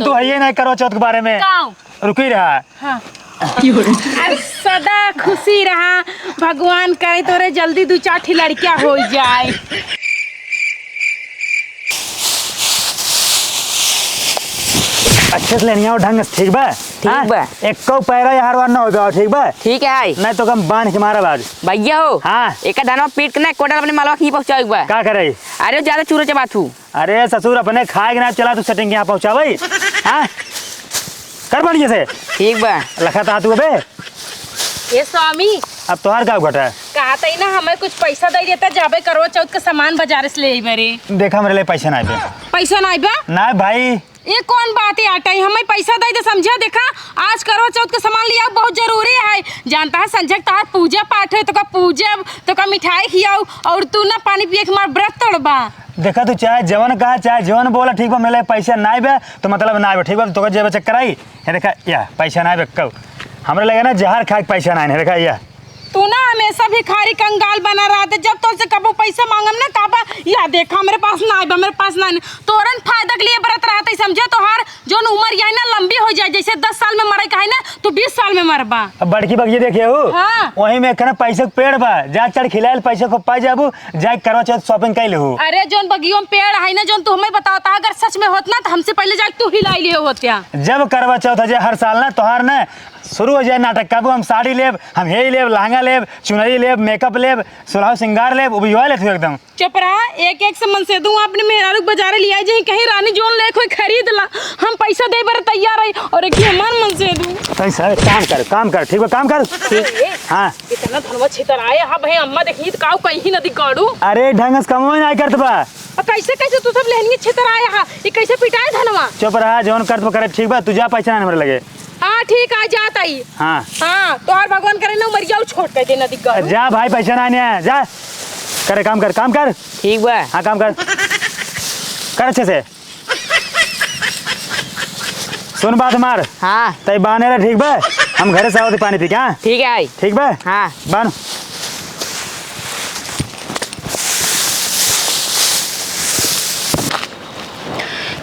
जान तू है ये नहीं करो चौथ के बारे में रुकी रहा। हाँ। अरे सदा खुशी रहा, भगवान करे तोरे जल्दी 2-4 लड़कियां हो जाए। अच्छे से लेनी ढंग से ठीक बा। ठीक बा। एक पैरा यार वार ना होगा ठीक बा। ठीक है नहीं तो कम बांध के मारा बाज भैया हो। हाँ एक दाना पीट के ना कोडल अपने मालवा की पहुंचाओ बा। क्या करे? अरे ज्यादा चूरे चबाथू। अरे ससुर अपने खाए ना चला तू सेटिंग यहाँ पहुंचा भाई। हाँ कर बढ़िया से। ठीक बा। लखा था तू अबे। ये स्वामी अब तोहार का घटा कहा था ना हमें कुछ पैसा दे देता जाबे करवा चौथ का सामान बाजार से ले बरे। देखा मेरे लिए पैसा ना पैसा नहीं बा ना भाई। ये कौन बात है आटा हमें पैसा दे दे समझा। देखा आज करवा चौथ का सामान लिया बहुत जरूरी है। जानता है संजय तार पूजा पाठ है तो का पूजा तो का मिठाई खियाओ और तू ना पानी पिए के मार व्रत तोड़बा। देखा तू चाहे जवन कहा चाहे जवन बोला ठीक बा मेरे लिए पैसा ना बे तो मतलब ना बे ठीक बा तो जेब चेक कराई है। देखा या पैसा ना बे कब हमरे लगे ना जहर खाए पैसा ना है। देखा या तू ना हमेशा भिखारी कंगाल बना रहा था। जब तो से कबो पैसा मांगम ना काबा या देखा मेरे पास ना आइबा मेरे पास ना तोरन फायदा के लिए बरत रहा था समझे। तोहार जोन उम्र यही ना लंबी हो जाए जैसे 10 साल में मरे का है ना तो 20 साल में मरबा। अब बड़की बगिए देखे हो। हाँ। वही में कहना पैसे के पेड़ बा जा चढ़ खिलाए पैसे को पाई जाबू जाए करवा चौथ शॉपिंग कर ले। अरे जोन बगियों में पेड़ है ना जोन तू हमें बताता अगर सच में होत ना तो हमसे पहले जाके तू हिलाई लिए होतिया। जब करवा चौथ है हर साल ना तोहार ना शुरू हो जाए नाटक काबू हम साड़ी लेब हम हे लेब लहंगा लेब चुनरी लेब मेकअप लेब सुलह श्रृंगार लेब वो भी ले तू एकदम चुप रहा। एक से मन से दूं अपने मेहरारू बाजार लिया जाए कहीं रानी जोन ले कोई खरीद ला हम पैसा दे बर तैयार है और एक मन से दूं पैसा काम कर ठीक है काम कर। हाँ इतना धनवा छितर आए। हाँ भाई अम्मा देखी काऊ कहीं नदी काड़ू। अरे ढंग से कमो नहीं करत बा। कैसे कैसे तू सब लेहनी छितर आए। हाँ ये कैसे पिटाए धनवा। चुप रहा जौन करत करे ठीक बा तू जा पैसा ना हमरे लगे। हाँ ठीक आ जाता ही। हाँ तो और भगवान करे ना मर जाओ छोड़ कर देना दिक्कत जा भाई पैसा ना आने जा करे काम कर। ठीक बा। हाँ काम कर अच्छे से सुन बात हमार। हाँ तय बाने रहे ठीक बा हम घरे से आओ पानी पी क्या ठीक है ठीक बा। हाँ बान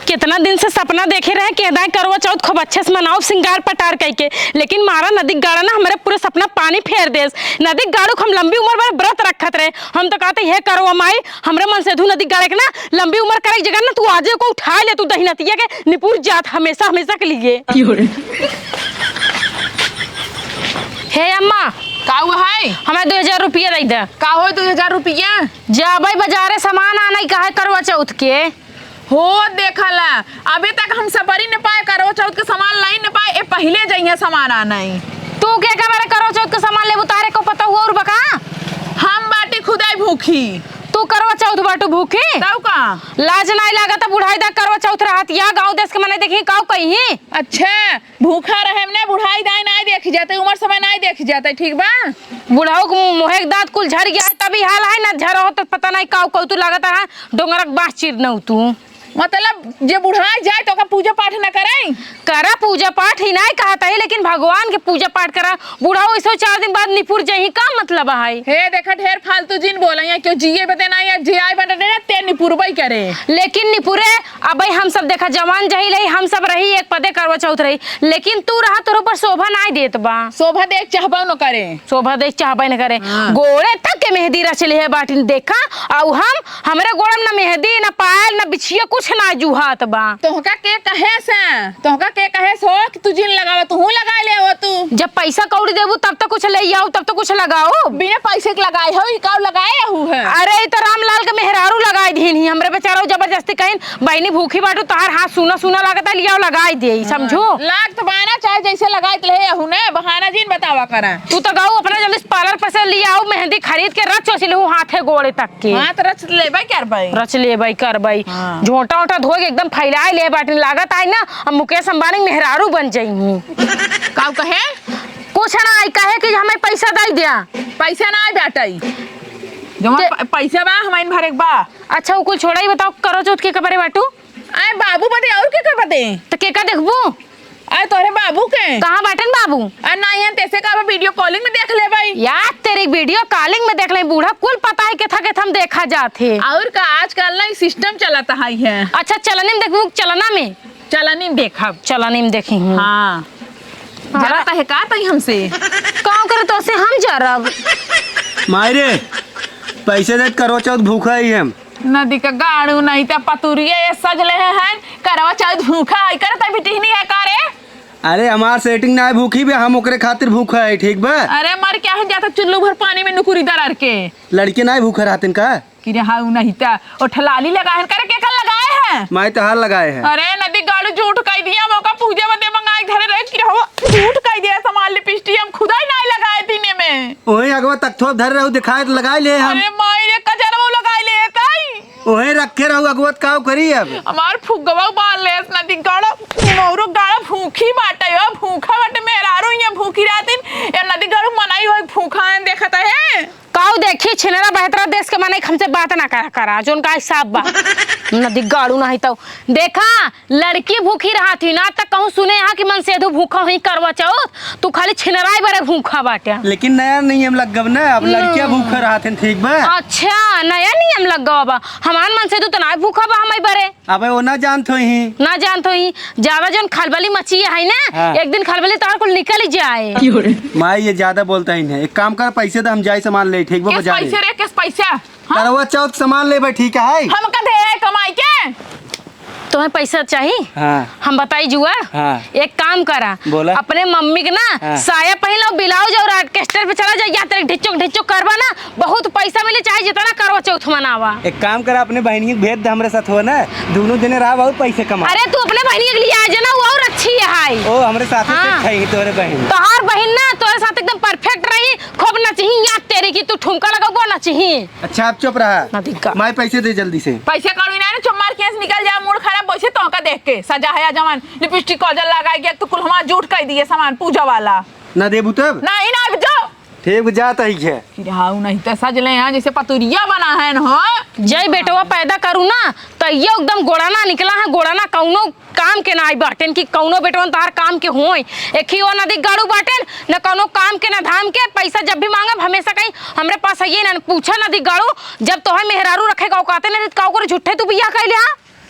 कितना दिन से सपना देखे रहे कि दाई करवा चौथ खूब अच्छे से मनाओ सिंगार पटार करके लेकिन मारा नदी गाड़ा ना हमारे पूरे सपना पानी फेर देस। नदी गाड़ू हम लंबी उम्र में व्रत रखत रहे हम तो कहते हे करवा माई हमरे मन से धू नदी गाड़े के ना लंबी उम्र करे जगह ना तू आजे को उठा ले तू दहीनतिया के निपुर जात हमेशा के लिए। हे अम्मा का हुआ है हमें 2000 रुपया दे दे। का हो 2000 रुपया जा भाई बाजारे सामान आना ही कहा करवा चौथ के हो देखला अभी तक हम सबरी न पाए करो चौथ के सामान लाई न पाए पहले जाइए सामान आना ही। तू क्या करे करो चौथ के सामान ले उतारे को पता हुआ और बका हम बाटी खुदाई भूखी तू करवा चौथ बाटू भूखी तब का लाज नहीं लागत बुढ़ाई दा करवा चौथ रहत या गांव देश के मने देखी काऊ कहीं। अच्छा भूखा रहे ने बुढ़ाई दाई नहीं देख जाते उम्र समय नहीं देख जाते ठीक बा। बुढ़ाऊ मोहे दांत कुल झड़ गया तभी हाल है ना झरा हो तो पता नहीं काऊ तू लागत है डोंगरक बास चिरनऊ तू मतलब जे बुढ़ाई जाए तो का पूजा पाठ न करे करा पूजा पाठ ही नहीं कहता है लेकिन भगवान के पूजा पाठ करा। बुढ़ाऊ ऐसे 4 दिन बाद निपुर जाही का मतलब है। हे देखा ढेर फालतू जिन बोला या क्यों जिए बते ना या जियाई बते ना ते निपुरबई करे लेकिन निपुरे अब हम सब देखा जवान जही रही हम सब रही एक पदे करवा चौथ रही लेकिन तू रहा तोर ऊपर शोभा नहीं देत बा। शोभा देख चाहबा न करे शोभा देख चाहबा न करे। गोड़े तक के मेहंदी रचले है बाटी देखा और हम हमरे गोड़म ना मेहंदी ना पायल ना बिछिया कुछ ना जुहात बा। तोहका के कहे सो कि तू जिन लगाव तू लगा ले हो तू जब पैसा कौड़ी देबू तब तो कुछ ले आओ तब तो कुछ लगाओ बिना पैसे के लगाए हो ई का लगाए हु है। अरे तो रामलाल के मेहरारू लगाई दीन ही हमरे बेचारा जबरदस्ती कहीं बहनी भूखी बाटू तहार हाथ सुना लगता लिया लगाई दे समझो लाग तो बाना चाहे जैसे लगाए ले हु ने बहाना जिन बतावा करा तू तो गाओ अपना जल्दी पार्लर पर से ले आओ मेहंदी खरीद के रच सिलहू हाथे गोड़े तक के हां तो रच लेबई कर भाई झोंटा ओटा धो के एकदम फैलाए ले बाटे लागत आई ना अब मुकेश अंबानी मेहरारू बन जाई का कहे कुछ ना आई कहे कि हमें पैसा दे दिया पैसा ना बेटाई जमा पैसा बा हमाइन भरे बा। अच्छा वो कुल छोड़ा ही बताओ करो चौथ के कबरे बाटू आए बाबू बते और के कर बते तो के का देखबू आए तोरे बाबू के कहां बाटन बाबू नहीं है तैसे का वीडियो कॉलिंग में देख ले भाई यार तेरी वीडियो कॉलिंग में देख ले बूढ़ा कुल पता है के हम देखा जाते और का आजकल ना सिस्टम चलाता है। अच्छा चलने में देखबू चलना में चला नीम देखब। चला नीम देखी हूँ। हाँ जरा तहे का तही हमसे काम करे तो से हम जा रहा मायरे पैसे दे करवा चौथ भूखा ही हम। नदी का गाड़ू नहीं त पतुरिये ये सजले हैं करवा चौथ भूखा है करता बिटिह नहीं है कारे। अरे हमार सेटिंग ना है भूखी भी हम ओकरे खातिर भूखा है ठीक बा। अरे मर क्या है जाता चुल्लू भर पानी में नुकुरी दरार के लड़के ना भूखा रहते का कि रे हाँ नहीं था और ठलाली लगाए करे के कल लगाए हैं। माई तो हार लगाए हैं। अरे नदी गाड़ू झूठ कह दिया मौका पूजे बदे मंगाए धरे रहे कि हो झूठ कह दिया सामान लिपस्टी हम खुदा ही नहीं लगाए दीने में। वही अगवा तक थोप धर रहो दिखाए तो लगाए ले हम। अरे मायरे कजरवा लगाए ले ताई वही रखे रहो अगवत काव करी अब। हमार फुगवा बाल ले नदी गाड़ा मोरो गाड़ा भूखी बाटे हो भूखा बाटे मेहरारू ये भूखी रातिन या नदी गाड़ू मनाई हो भूखा है देखता है। काऊ देखी छिनेरा बेहतरा देश के माने हमसे बात ना करा जोन का हिसाब बा नदी गाड़ू नहीं तो देखा लड़की भूखी रहा थी ना तक कहूँ सुने यहाँ कि मन सेधु भूखा हुई करवा चौथ तू खाली छिनराई बड़े भूखा बाटे। लेकिन नया नियम लग गब ना अब लड़कियां भूखा रहते ठीक बा। अच्छा नया नियम लग गवा बा हमार मन सेधु तो ना भूखा बा हमारी बरे। अब वो ना जानत ही ना जानतो ही ज्यादा जोन खलबली मची है ना हाँ। एक दिन खलबली तोहर कुल निकल ही जाए। माई ये ज्यादा बोलता ही नहीं एक काम कर पैसे तो हम जाए सामान ले ठीक बा किस बाजार पैसे रे किस पैसा करवा चौथ सामान ले भाई ठीक है। हम का दे कमाई के तुम्हें पैसा चाहिए हाँ। हम बताई जुआ हाँ। एक काम करा बोला। अपने मम्मी के ना हाँ। साया पहन ब्लाउज और ऑर्केस्ट्रा पे चला जाए या तेरे ढिचुक ढिचुक करवा ना बहुत पैसा मिले चाहे जितना करवा चौथ मनावा। एक काम कर अपने बहनी के भेज दे हमरे साथ हो ना दोनों जने रहा बहुत पैसे कमा। अरे तू अपने बहनी के लिए आ जाना वो और अच्छी है हाई। ओ हमरे साथ हाँ। से तोरे बहन तोहार बहन ना तोरे साथ एकदम परफेक्ट रही खूब नचही याद तेरी की तू ठुमका लगाओ नचही। अच्छा आप चुप ना दिक्कत। रहा माई पैसे दे जल्दी से। पैसे काढू ना चुम्मार केस निकल जा मूड खराब बैसे तो का देख के सजा है जवान लिपस्टिक काजल लगाई गया तो कुल हमार झूठ कह दिए सामान पूजा वाला ना देबू तब नहीं ना जाओ ठीक जाता ही है। कि हाँ नहीं तो सज ले हैं जैसे पतुरिया बना है न हो जय बेटवा पैदा करू ना तो ये एकदम गोड़ाना निकला है गोड़ाना कौनो काम के ना आई बाटेन कि कौनो बेटवन तार काम के होई एक ही वो नदी गाड़ू बाटेन न कौनो काम के न धाम के पैसा जब भी मांगब हमेशा कहीं हमरे पास ये ना पूछा नदी गाड़ू जब तोहर मेहरारू रखेगा औकाते नहीं काऊ करे झूठे तू बिया कह लिया।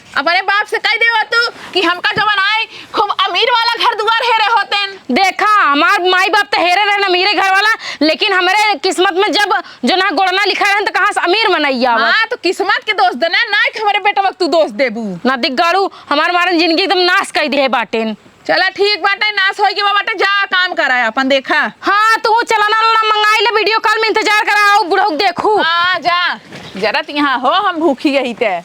अपने बाप से कह देवा तू कि हमका जवन आए खूब अमीर वाला घर दुआर हेरे होतेन। देखा हमार माई बाप तो हेरे रहे ना मेरे घर वाला लेकिन हमारे किस्मत में जब जो ना गोड़ना लिखा रहे तो कहाँ से अमीर मनैया। हाँ तो किस्मत के दोस्त देना ना कि हमारे बेटा वक्त तू दोस्त देबू ना दिख गाड़ू हमार मारन जिंदगी एकदम नाश कर दे बाटेन। चला ठीक बाटे नाश होई के बाटे जा काम कराए अपन देखा। हाँ तू चलाना मंगाई ले वीडियो कॉल में इंतजार कराओ बुढ़ऊ देखू। हाँ जा जरा यहाँ हो हम भूखी यही ते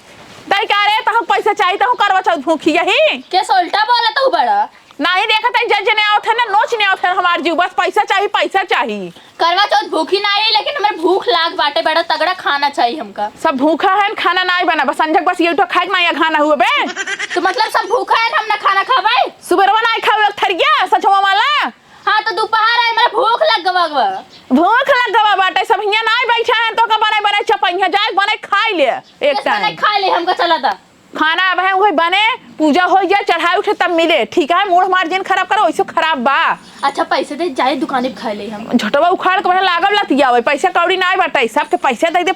तई का रे तहु पैसा चाहिए तहु करवा चौथ भूखी यही क्या उल्टा बोला तू बड़ा नहीं देखा तई जज ने आओ थे ना नोच ने आओ थे हमार जीव बस पैसा चाहिए। करवा चौथ भूखी ना आई लेकिन हमें भूख लाग बाटे बड़ा तगड़ा खाना चाहिए हमका। सब भूखा है खाना नहीं बना बस संजक बस ये तो खाए ना या खाना हुआ बे तो मतलब सब भूखा है हम ना खाना खावे सुबह नहीं खावे थरिया सचवा वाला। हाँ तो दोपहर आए मेरा भूख लग गवा भूख लग गवा बाटे सब हिया नहीं बैठा है तो का बने चपैया जाए बने खाई ले एक टाइम खा ले हमका चला था खाना अब है वही बने पूजा हो जाए चढ़ाई उठे तब मिले ठीक है मूड हमार जिन खराब करो वैसे खराब बा। अच्छा पैसे दे जाए दुकान पे खा ले हम झटवा उखाड़ के बने लागल लतिया होय पैसा कौड़ी नहीं बाटे सबके पैसे दे दे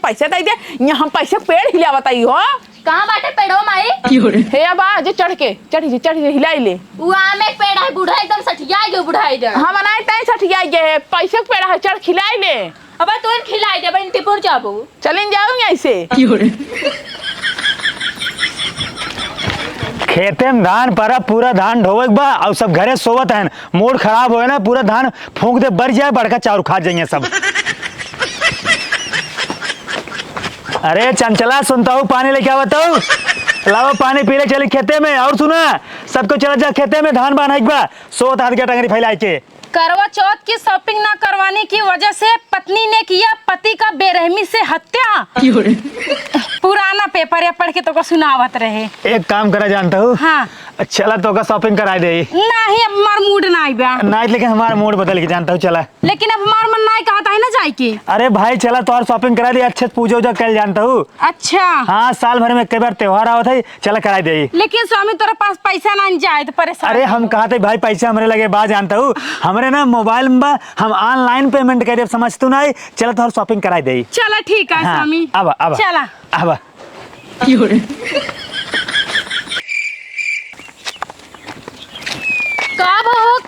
यहाँ हम पैसे पेड़ हिला बताई हो कहाँ बाटे पेड़ो माई हे अब जे चढ़ी हिलाई ले वो आम एक पेड़ है बूढ़ा एकदम सठिया गयो बुढ़ा इधर हम नहीं तय सठिया गए पैसे के पेड़ है चढ़ खिलाई ले अब तू खिलाई दे बन टिपुर जाबू चलिन जाऊँ ऐसे खेते में धान परा पूरा धान ढोवे बा और सब घरे सोवत है मूड खराब होए ना पूरा धान फूंक दे बढ़ जाए बड़का चाउर खा जाइए सब। अरे चंचला सुनता हूँ पानी लेके आवत हूँ लाओ पानी पी ले चली खेते में और सुना सबको चला जा खेते में धान बाना बा सोत हाथ के टंगरी फैलाई के। करवा चौथ की शॉपिंग ना करवाने की वजह से पत्नी ने किया पति का बेरहमी से हत्या। पुराना पेपर या पढ़ के तो को सुनावत रहे। एक काम करा जानता हूँ हाँ चला तो का शॉपिंग करा दे नहीं अब हमार मूड ना आइबा नहीं लेकिन हमारा मूड बदल के जानता हूँ चला लेकिन अब हमार मन नहीं कहता है ना जाए के। अरे भाई चला तो और शॉपिंग करा दे अच्छे से पूजा उजा कर जानता हूँ। अच्छा हाँ साल भर में कई बार त्योहार आवत है चला करा दे। लेकिन स्वामी तेरे पास पैसा नहीं जाए तो परेशान। अरे हम कहा थे भाई पैसा हमारे लगे बात जानता हूँ हमारे ना मोबाइल में हम ऑनलाइन पेमेंट करे समझतू नहीं चला तो और शॉपिंग करा दे। चला ठीक है हाँ, स्वामी अब चला अब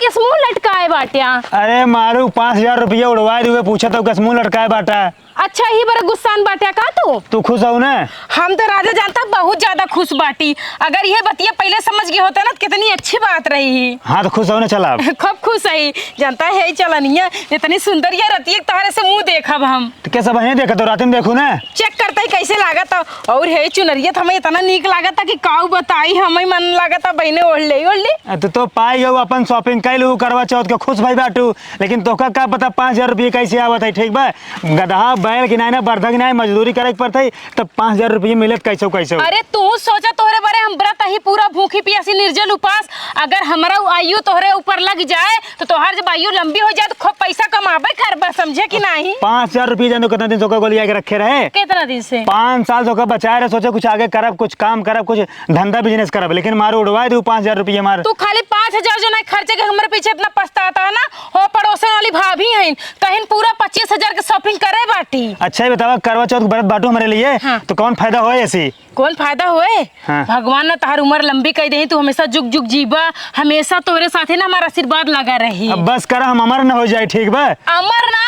किस मुंह लटकाए बाटिया? अरे मारू 5,000 रुपया उड़वाए हुए पूछा तो कस मुंह लटकाए बाटा। अच्छा ही बड़ा गुस्सान बाटिया का तू खुश हो ना? हम तो राजा जानता बहुत ज्यादा खुश बाटी। अगर ये बतिया पहले समझ गए होता ना तो कितनी अच्छी बात रही। हाँ तो खुश हो ना, चला अब। खूब खुश है, जानता है चलनिया इतनी सुंदर ये रहती है तारे से मुंह देखब हम। तो कैसा बहने देखा तो रात में देखू ना, चेक करता ही कैसे लागत और है चुनरिया हमें इतना नीक लागत कि काऊ बताई हमें मन लागत बहने ओढ़ ले। तो पाई हो अपन शॉपिंग कैल करवा चौथ के खुश भाई बाटू, लेकिन तोका का पता 5,000 रुपये कैसे आवत है। ठीक बा, गधा बैल गिनाए ना बर्धा गिनाए मजदूरी करे के पड़ता है, तब 5,000 रुपये मिलत कैसे कैसे। अरे तू सोचा तोहरे बारे हम व्रत ही पूरा भूखी पियासी निर्जल उपास, अगर हमारा आयु तोहरे ऊपर लग जाए तो तोहर जब आयु लंबी हो जाए तो खूब पैसा कमाबे करबा, समझे कि नहीं? 5,000 रुपये जानो कितना दिन सोका गोलिया के रखे रहे? कितना दिन से? 5 साल सोका बचाए रहे, सोचे कुछ आगे करब, कुछ काम करब, कुछ धंधा बिजनेस करब, लेकिन मारो उड़वाए दू 5,000 रुपये मार। तू खाली 5,000 जो नहीं खर्चे के हमारे पीछे इतना पछताता है ना, हो पड़ोसन वाली भाभी है कहीं पूरा 25,000 के शॉपिंग करे बाटी। अच्छा ही बतावा, करवा चौथ व्रत बाटू हमारे लिए। हाँ। तो कौन फायदा हो ऐसी? कौन फायदा होए? हाँ। भगवान ने तार उम्र लंबी कर दे, तू हमेशा जुग जुग जीवा, हमेशा तोरे साथे ना हमारा आशीर्वाद लगा रही। अब बस कर, हम अमर न हो जाए। ठीक बा, अमर ना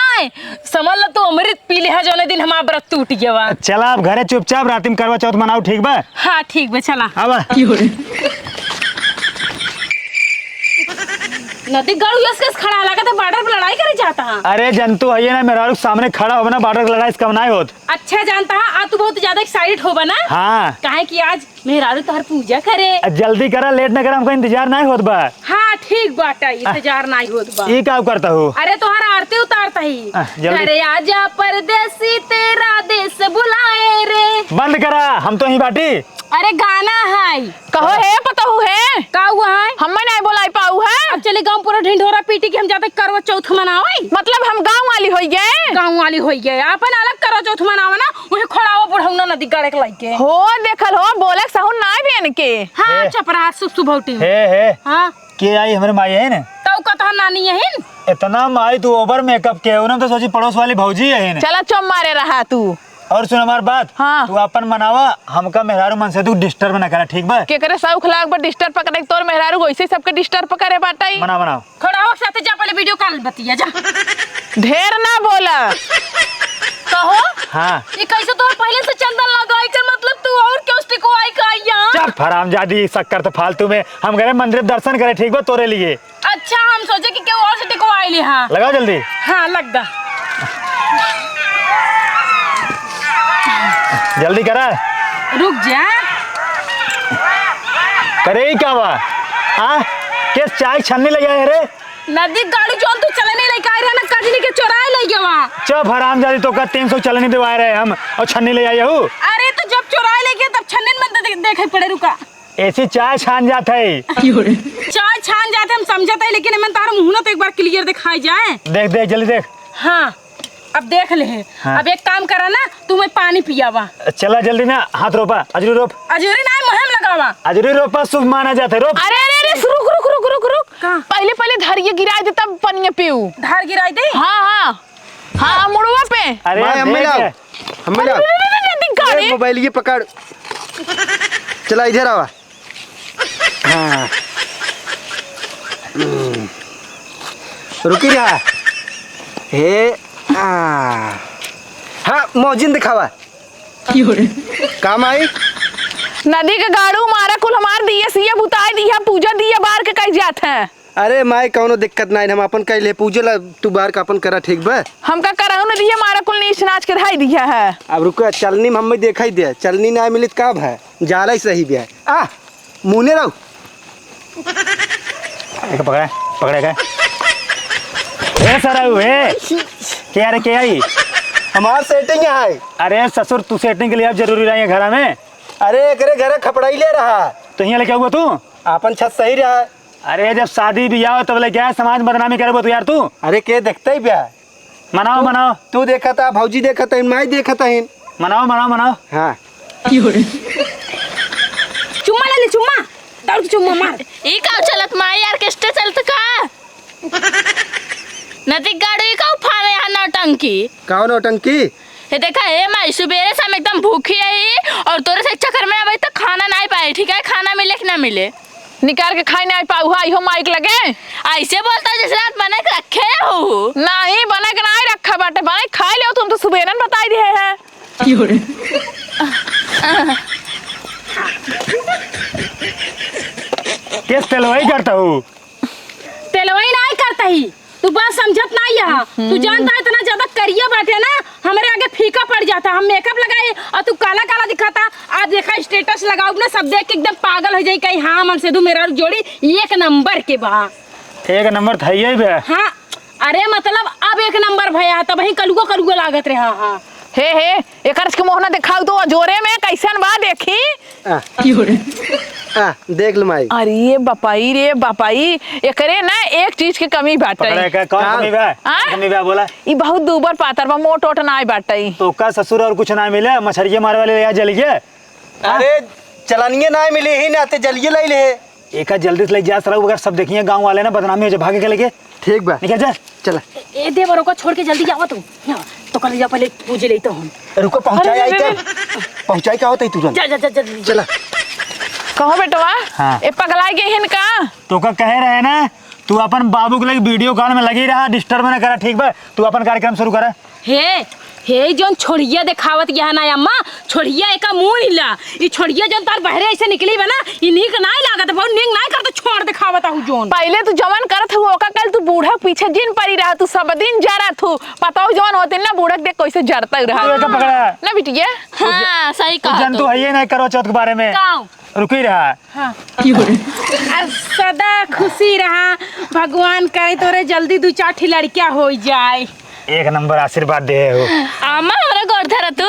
समझ लो तू अमृत पी ले जो दिन हमारा व्रत टूट गया। चला अब घरे चुपचाप रात में करवा चौथ मनाओ। ठीक बा? हाँ ठीक बा, चला। अब नदी गाड़ू यस खड़ा लगा था, बॉर्डर पे लड़ाई करे जाता है। अरे जंतु है ना, मेरा सामने खड़ा हो ना, बॉर्डर की लड़ाई इसका नहीं होत। अच्छा जानता है, आज तू बहुत ज्यादा एक्साइटेड हो बना। हाँ, काहे कि आज मेहरारू तोहर पूजा करे। जल्दी करा, लेट न करा, हमको इंतजार नहीं होत बा। हाँ ठीक बाटा, इंतजार नहीं होत बा। ये क्या करता हूँ? अरे तोहर आरती उतारता ही। जल्दी। अरे आजा परदेसी तेरा देश बुलाए रे। बंद करा, हम तो ही बाटी। अरे गाना है, कहो है पता है का हुआ है? हम नहीं बोलाई पाऊ है। अब चले गांव पूरा ढिंढोरा पीटी के हम जाते करवा चौथ मनावे। मतलब हम गांव वाली हो गए, गांव वाली हो गए, अपन अलग करवा चौथ मनावे ना, उहे खड़ावा बुढ़ौना नदी गाड़े के लाइके। हो देखल हो बोले सहु ना भी के। हाँ चपरा सुसु भौटी। हे हाँ के आई हमारे माई है ना, तो कथा नानी यही इतना माई तू ओवर मेकअप के उन्होंने तो सोची पड़ोस वाली भौजी है ना। चला चुप मारे रहा तू। और सुन हमारी बात। हाँ। तू अपन मनावा, हमका मेहरारू मन से तू डिस्टर्ब ना करा। ठीक बा? के करे सौख लाग पर डिस्टर्ब पकड़े तोर मेहरारू वैसे सबके डिस्टर्ब करे बाटाई। मनाओ खड़ावा के साथ जा, पहले वीडियो कॉल बतिया जा। ढेर ना बोला। कहो हाँ, ये कैसे तोहर पहले से चंदन लगाई कर, मतलब तू और क्यों स्टिकवाई का यहाँ? चुप हरामजादी, शक्कर तो फालतू में। हम गए मंदिर दर्शन करे। ठीक बा? तोरे लिए। अच्छा हम सोचे कि क्यों और से टिकवाई ली। हाँ लगाओ जल्दी। हाँ लग दा, जल्दी करा। रुक जा। करे ही क्या बा? हाँ, किस चाय छन्नी ले आए रे? नदी गाड़ी जोन तू चलने ले का रहा ना, कजली के चोराए ले गया वहाँ। चुप हरामजादी, तो का 300 चलनी दिवाए रहे हम और छन्नी ले आए हूँ। अरे तो जब चोराए ले गया तब छन्ने में देखे पड़े। रुका, ऐसी चाय छान जाता है। चाय छान जाते हम समझते है, लेकिन मैं तारा मुंह ना तो एक बार क्लियर दिखाई जाए। देख देख जल्दी देख। हाँ अब देख ले। हाँ। अब एक काम करा ना, तू मैं पानी पियावा। चला जल्दी ना, हाथ रोपा, अजरी रोप। अजूरी ना मुहिम लगावा। अजरी रोपा शुभ माना जाता है। रोप। अरे अरे अरे रुक रुक रुक रुक रुक। का? पहले धरिए गिरा दे तब पनिया पीऊ। धार गिराई दे। हाँ हाँ हाँ मुड़वा पे। अरे भाई, हमें लाओ, हमें लाओ। गाड़ी मोबाइल ये पकड़, चला इधर आवा। हाँ, रुकी रहा। हे हाँ, मौजिन दिखावा। काम आई। नदी के गाड़ू मारा कुल हमार दिया सिया बुताई दिया पूजा दिया बाहर के कई जात है। अरे माई कौनो दिक्कत नहीं, हम अपन कैले पूजे ला, तू बाहर का अपन करा। ठीक बा? हम का कराऊ न दिया मारा कुल नीच नाच के धाई दिया है। अब रुको, चलनी में हमें देखा ही दे, चलनी ना मिलित का है जाला ही सही भी है। आ मुने रहो। पकड़ा पकड़ेगा। ए सारा हुए क्या रे, क्या आई? हमार सेटिंग है। अरे ससुर, तू सेटिंग के लिए अब जरूरी रही है घर में। अरे करे घर खपड़ाई ले रहा, तो यहाँ लेके हुआ तू? अपन छत सही रहा। अरे जब शादी ब्याह हो तब ले क्या समाज बदनामी करे तू यार तू? अरे के देखते ही ब्याह। मनाओ मनाओ। तू देखा था, भौजी देखा था, माई देखा था। मनाओ मनाओ मनाओ। हाँ चुम्मा ले ले, चुम्मा दौड़ के चुम्मा मार। ई का चलत माई ऑर्केस्ट्रा चलत का? नदी गाड़ी का उफाने यहाँ नौटंकी। कौन नौटंकी? ये देखा है माई सुबेरे से हम एकदम भूखी है और तोरे से चक्कर में अभी तक खाना नहीं पाए। ठीक है, खाना मिले कि ना मिले? निकाल के खाई नहीं पाऊ हा इहो माइक लगे। ऐसे बोलता जैसे रात बना के रखे हो। नहीं बना के नहीं रखा बाटे, बना के खा लियो। तुम तो सुबेरन बताई दिए है। किस तेलवाई करता हूँ? तेलवाई नहीं करता ही, तू बात समझत नहीं है। तू जानता है इतना ज्यादा करिया बाटे ना, हमारे आगे फीका पड़ जाता। हम मेकअप लगाए और तू काला काला दिखाता। आज देखा स्टेटस लगाऊ ना, सब देख के एकदम पागल हो जाई। कहीं हाँ मन से तू मेरा जोड़ी एक नंबर के बा। एक नंबर था ये बे। हाँ अरे मतलब अब एक नंबर भैया, तब वही कलुगो कलुगो लागत रहे। हाँ हाँ हे एक के मोहना दिखाऊ दो जोरे में कैसन बा देखी। देख लो माई। अरे बापाई रे बापाई, एकरे ना एक चीज की कमी बाटे। पकड़े का कौन कमी बा? कमी बा बोला। ई बहुत दूबर पातर बा, मोट ओट ना बाटे। तो का ससुर और कुछ ना मिले, मछरिये मारे वाले यहाँ जल गए। अरे चलनिए ना मिले ही ना, ते जलिए लाई ले। एक जल्दी से ले जा सर, अगर सब देखिए गांव वाले ना बदनामी हो जाए, भागे के लगे। ठीक बा, निकल जा। चला। ए देवरों को छोड़ के जल्दी जाओ तू। तो कल जा पहले पूजे ले तो हम। रुको पहुंचाई आई तो पहुंचाई का होता है तुरंत। जा जा जा जल्दी चला। कहो बेटवा। हाँ। ए पगलाई गई हिन का। तो का कहे रहे ना, तू अपन बाबू के लिए वीडियो कॉल में लगी रहा, डिस्टर्ब ना करा। ठीक बा, तू अपन कार्यक्रम शुरू करा। हे जोन छोड़िया दिखावत यह ना अम्मा, छोड़िया एक मुंह हिला। ई छोड़िया जोन तार बहरे ऐसे निकली बना, ई नीक नहीं लागत, बहुत नीक नहीं करत। छोड़ दिखावत हूं जोन। पहले तू जवान करत हो, ओका कल तू बूढ़ा पीछे जिन पड़ी रहा, तू सब दिन जरत हो। बताओ जवान होते ना बूढ़ा देख कैसे जरता रहा। तू एका पकड़ा ना बिटिया। हाँ सही तू कहा। जनतु है ये नहीं करो चौथ के बारे में। रुक ही रहा। सदा खुशी रहा, भगवान करे तोरे जल्दी दू चार लड़किया हो जाए। एक नंबर आशीर्वाद दे हो। आमा हमरा गोड़ धरा तू।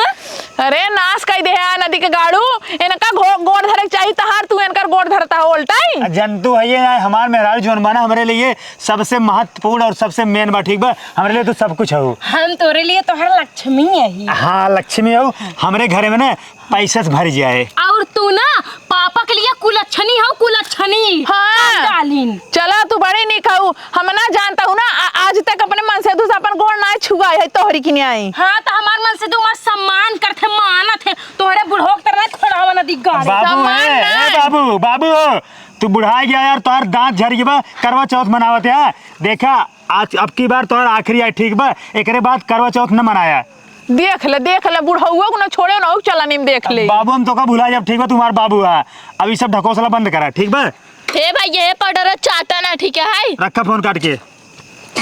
अरे नाश कई दे नदी के गाड़ू, इनका गोड़ धरे चाहिए तहार, तू इनकर गोड़ धरता हो उल्टाई। जंतु है ये हमार मेहरारू जोन बना हमारे लिए सबसे महत्वपूर्ण और सबसे मेन बा। ठीक बा, हमारे लिए तो सब कुछ हो। हम तोरे लिए तो हर लक्ष्मी है ही। हाँ लक्ष्मी हो, हमारे घर में ना पैसा से भर जाए। और तू ना पापा के लिए कुलच्छनी हो, कुलच्छनी। हाँ डालिन चला तू बड़ी नहीं खाऊ। हम ना जानता हूँ ना, आज तक अपने मन से दूसरा अपन गोड़ ना छुआ है तोहरी की नहीं आई। हाँ तो हमार मन से तू मत सम्मान करते, मानत है तोहरे बुढ़ो तरह खड़ा नदी गाड़ी। बाबू है, बाबू बाबू हो, तू बुढ़ा गया यार, तोहर दांत झड़ गया बा, करवा चौथ मनावत है। देखा आज अब की बार तोहर आखिरी है। ठीक बा, एकरे बाद करवा चौथ न मनाया। देख ले बुढ़ाऊ को ना छोड़े ना चला नहीं देख ले। बाबू हम तो का भुला जब। ठीक बा, तुम्हारा बाबू है। अब ये सब ढकोसला बंद करा। ठीक बा, हे भाई ये पाउडर चाहता ना, ठीक है हाय। रखा फोन काट के।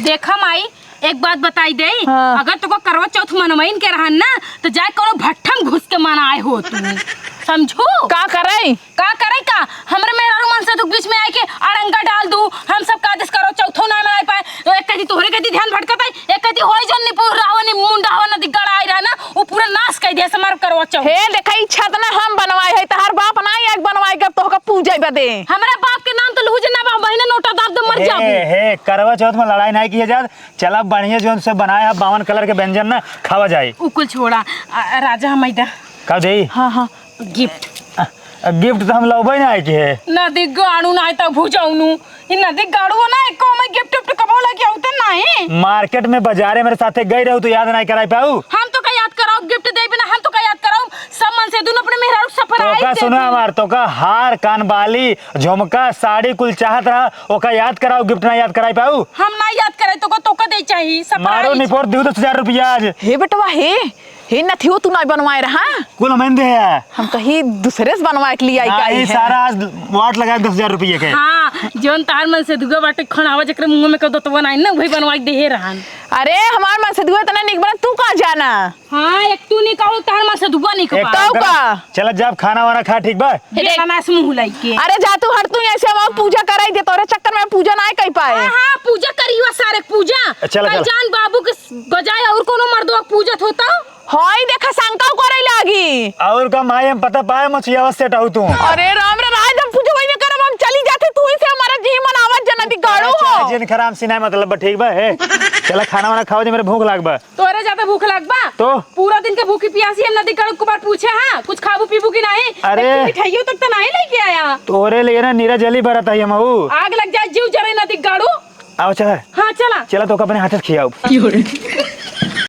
देखा माई एक बात बताई दे। हाँ। अगर तुको करवा चौथ मनवाइन के रहन ना, तो जाए कोनो भट्ठम घुस के मनाए हो तू। समझो का करे का हमरे मेहरारू मन से तू बीच में आके अड़ंगा डाल दू। हम सब कादिस करो चौथो ना मनाई पाए, तो एक कदी तोहरे कदी ध्यान भटकत है, एक कदी होई जन नि पूरा रावनी मुंडा हो नदी गड़ाई रहा ना, वो पूरा नाश कर दे समार करवा चौथ। हे देखा इच्छा त ना हम बनवाए है, तहार बाप ना एक बनवाए के तो का पूजा बदे। हमारे बाप के नाम तो लहू जे ना बा, बहिने नोटा दाब दे मर जाबू। हे करवा चौथ में लड़ाई नहीं की जात। चला बढ़िया जोन से बनाया 52 कलर के व्यंजन ना खावा जाए। उकुल छोड़ा राजा हम इधर का दे? हाँ गिफ्ट गिफ्ट तो हम लौबे ना आए के है। नदी गाड़ू ना तो भुजाऊनु, इ नदी गाड़ू ना एको में गिफ्ट उफ्ट कबो लगे उते नहीं। मार्केट में बाजारे मेरे साथे गई रहू तो याद नहीं कराई पाऊ। हम तो का याद कराओ गिफ्ट दे बिना, हम तो का याद कराओ सब मन से दोनों अपने मेहरारू सफर आई। तो का सुना हमार, तो का हार कान बाली झुमका साड़ी कुल चाहत रहा, ओका याद कराओ, गिफ्ट ना याद कराई पाऊ। हम ना याद करे तो का दे चाहिए सफर मारो निपोर दू 10,000 रुपया आज। हे बेटवा हे न थियो तू ना बनवाए रहा। कुल हमें दे है। हम कहीं दूसरे से बनवाए के लिए आई हाँ, का ये सारा आज वाट लगा 10,000 रुपये के। हाँ जोन तार मन से दुगा बाटे खणावा जकरे मुंह में कदो तो बनाई ना, वही बनवाई दे रहन। अरे हमार मन से दुआ तना निक बना, तू का जाना। हाँ एक तू नहीं कहो तार मन से दुगा नहीं एक कहो काम कर, का? चल जब खाना वाना खा। ठीक बा, देखा ना मुंह लाई के। अरे जा तू हर तू ऐसे हम पूजा कराई दे, तोरे चक्कर में पूजा ना कर पाए। हाँ पूजा करियो सारे पूजा। चल। जान बाबू के बजाय और कोनो मर्दवा पूजत होता। हाय देखा शंका करे लागी। और का माई हम पता पाए मछिया अवस्था हूँ तू। अरे राम रे राज हम पूजा वही न करब, हम चली जाते तू ही से हमारा जी मनावत जनती गाड़ू हो। जिन खराब सिना मतलब ठीक बा है। चला खाना वाना खाओ, जे मेरे भूख लाग बा। तोरे ज्यादा भूख लगबा तो पूरा दिन के भूखी प्यासी हम नदी कड़क को बार पूछे। हाँ कुछ खाबू पीबू की नहीं? अरे मिठाइयों तक तो नहीं लेके आया। तोरे लिए ना नीरा जली भरत है हमहू। आग लग जाए जीव जरे नदी गाड़ू। आओ चला। हाँ चला चला तो अपने हाथ से खियाओ।